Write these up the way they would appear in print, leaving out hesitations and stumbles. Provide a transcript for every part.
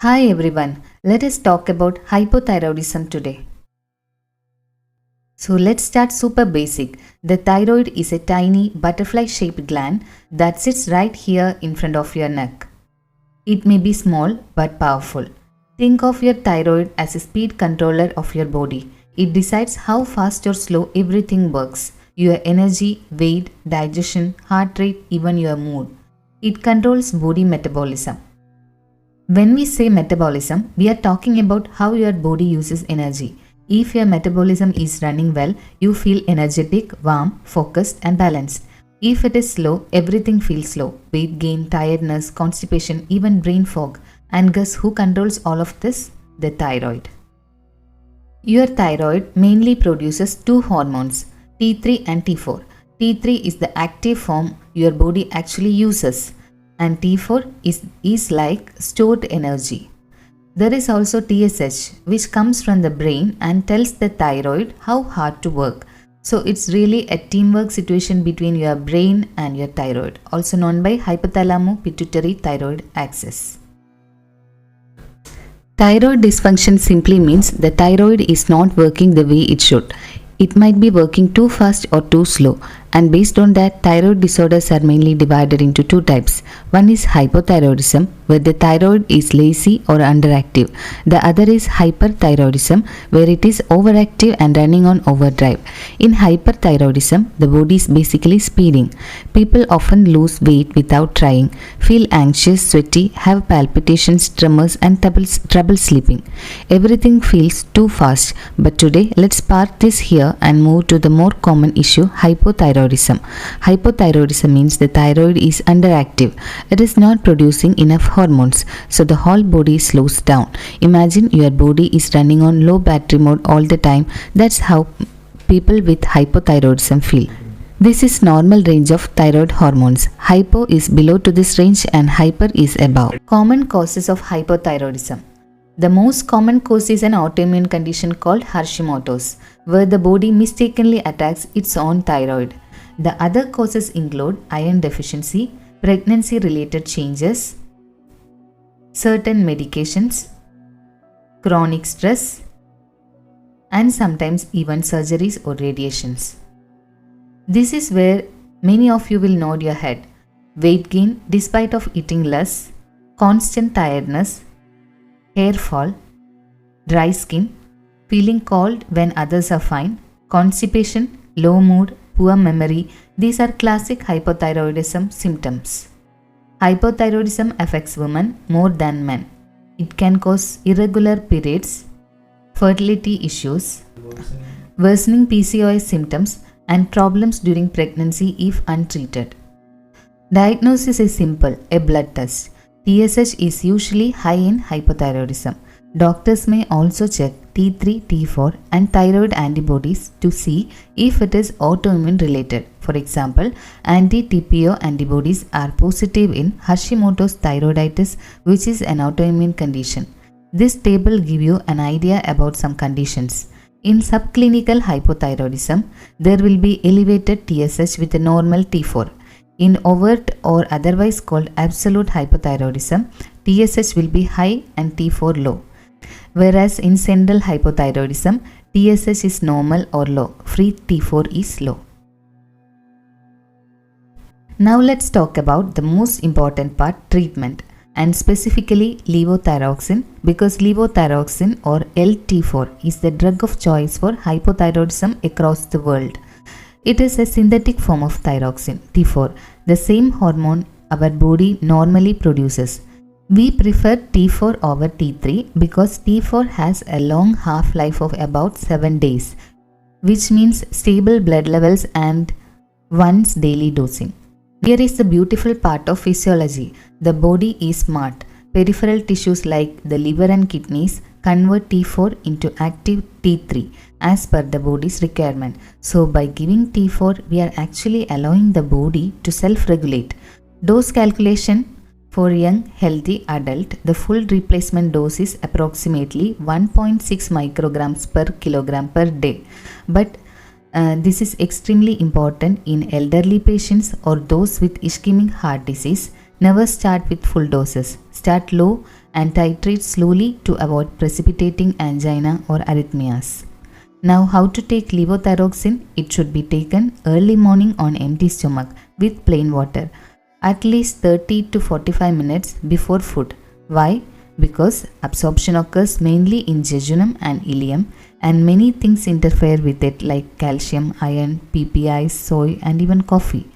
Hi everyone, let us talk about hypothyroidism today. So let's start super basic. The thyroid is a tiny butterfly shaped gland that sits right here in front of your neck. It may be small but powerful. Think of your thyroid as a speed controller of your body. It decides how fast or slow everything works: your energy, weight, digestion, heart rate, even your mood. It controls body metabolism. When we say metabolism, we are talking about how your body uses energy. If your metabolism is running well, you feel energetic, warm, focused, and balanced. If it is slow, everything feels slow: weight gain, tiredness, constipation, even brain fog. And guess who controls all of this? The thyroid. Your thyroid mainly produces two hormones, T3 and T4. T3 is the active form your body actually uses, and T4 is like stored energy. There is also TSH, which comes from the brain and tells the thyroid how hard to work. So it's really a teamwork situation between your brain and your thyroid, also known by hypothalamo-pituitary-thyroid axis. Thyroid dysfunction simply means the thyroid is not working the way it should. It might be working too fast or too slow, and based on that, thyroid disorders are mainly divided into two types. One is hypothyroidism, where the thyroid is lazy or underactive. The other is hyperthyroidism, where it is overactive and running on overdrive. In hyperthyroidism, the body is basically speeding. People often lose weight without trying, feel anxious, sweaty, have palpitations, tremors, and trouble sleeping. Everything feels too fast. But today, let's park this here and move to the more common issue: hypothyroidism. Hypothyroidism means the thyroid is underactive. It is not producing enough hormones, so the whole body slows down. Imagine your body is running on low battery mode all the time. That's how people with hypothyroidism feel. This is normal range of thyroid hormones. Hypo is below to this range and hyper is above. Common causes of hypothyroidism. The most common cause is an autoimmune condition called Hashimoto's, where the body mistakenly attacks its own thyroid. The other causes include iron deficiency, pregnancy-related changes, certain medications, chronic stress, and sometimes even surgeries or radiations. This is where many of you will nod your head. Weight gain despite of eating less, constant tiredness, hair fall, dry skin, feeling cold when others are fine, constipation, low mood, poor memory. These are classic hypothyroidism symptoms. Hypothyroidism affects women more than men. It can cause irregular periods, fertility issues, worsening PCOS symptoms, and problems during pregnancy if untreated. Diagnosis is simple: a blood test. TSH is usually high in hypothyroidism. Doctors may also check T3, T4 and thyroid antibodies to see if it is autoimmune related. For example, anti-TPO antibodies are positive in Hashimoto's thyroiditis, which is an autoimmune condition. This table gives you an idea about some conditions. In subclinical hypothyroidism, there will be elevated TSH with a normal T4. In overt or otherwise called absolute hypothyroidism, TSH will be high and T4 low. Whereas in central hypothyroidism, TSH is normal or low, free T4 is low. Now let's talk about the most important part: treatment, and specifically levothyroxine, because levothyroxine or LT4 is the drug of choice for hypothyroidism across the world. It is a synthetic form of thyroxine, T4, the same hormone our body normally produces. We prefer T4 over T3 because T4 has a long half-life of about 7 days, which means stable blood levels and once daily dosing. Here is the beautiful part of physiology. The body is smart. Peripheral tissues like the liver and kidneys convert T4 into active T3 as per the body's requirement. So by giving T4, we are actually allowing the body to self-regulate. Dose calculation: for young healthy adult, the full replacement dose is approximately 1.6 micrograms per kilogram per day. But this is extremely important in elderly patients or those with ischemic heart disease. Never start with full doses. Start low and titrate slowly to avoid precipitating angina or arrhythmias. Now, how to take levothyroxine? It should be taken early morning on empty stomach with plain water, at least 30 to 45 minutes before food. Why? Because absorption occurs mainly in jejunum and ileum, and many things interfere with it like calcium, iron, PPI, soy, and even coffee.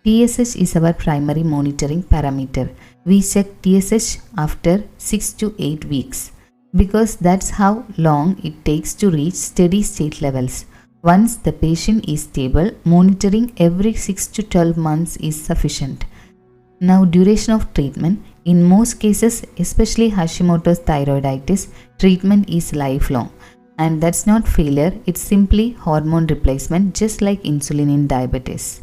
TSH is our primary monitoring parameter. We check TSH after 6 to 8 weeks because that's how long it takes to reach steady state levels. Once the patient is stable, monitoring every 6 to 12 months is sufficient. Now, duration of treatment. In most cases, especially Hashimoto's thyroiditis, treatment is lifelong. And that's not failure, it's simply hormone replacement, just like insulin in diabetes.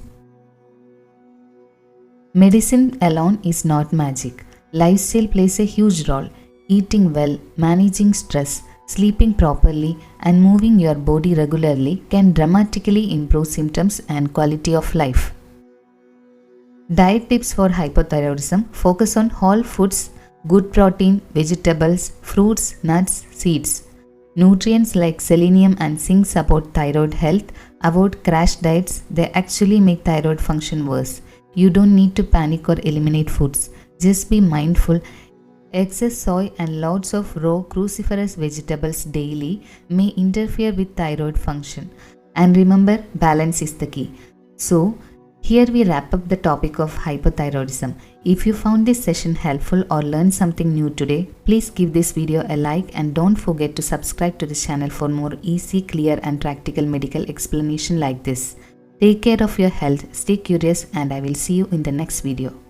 Medicine alone is not magic. Lifestyle plays a huge role. Eating well, managing stress, sleeping properly, and moving your body regularly can dramatically improve symptoms and quality of life. Diet tips for hypothyroidism: focus on whole foods, good protein, vegetables, fruits, nuts, seeds. Nutrients like selenium and zinc support thyroid health. Avoid crash diets, they actually make thyroid function worse. You don't need to panic or eliminate foods. Just be mindful. Excess soy and lots of raw cruciferous vegetables daily may interfere with thyroid function. And remember, balance is the key. So, here we wrap up the topic of hypothyroidism. If you found this session helpful or learned something new today, please give this video a like and don't forget to subscribe to this channel for more easy, clear and practical medical explanation like this. Take care of your health, stay curious, and I will see you in the next video.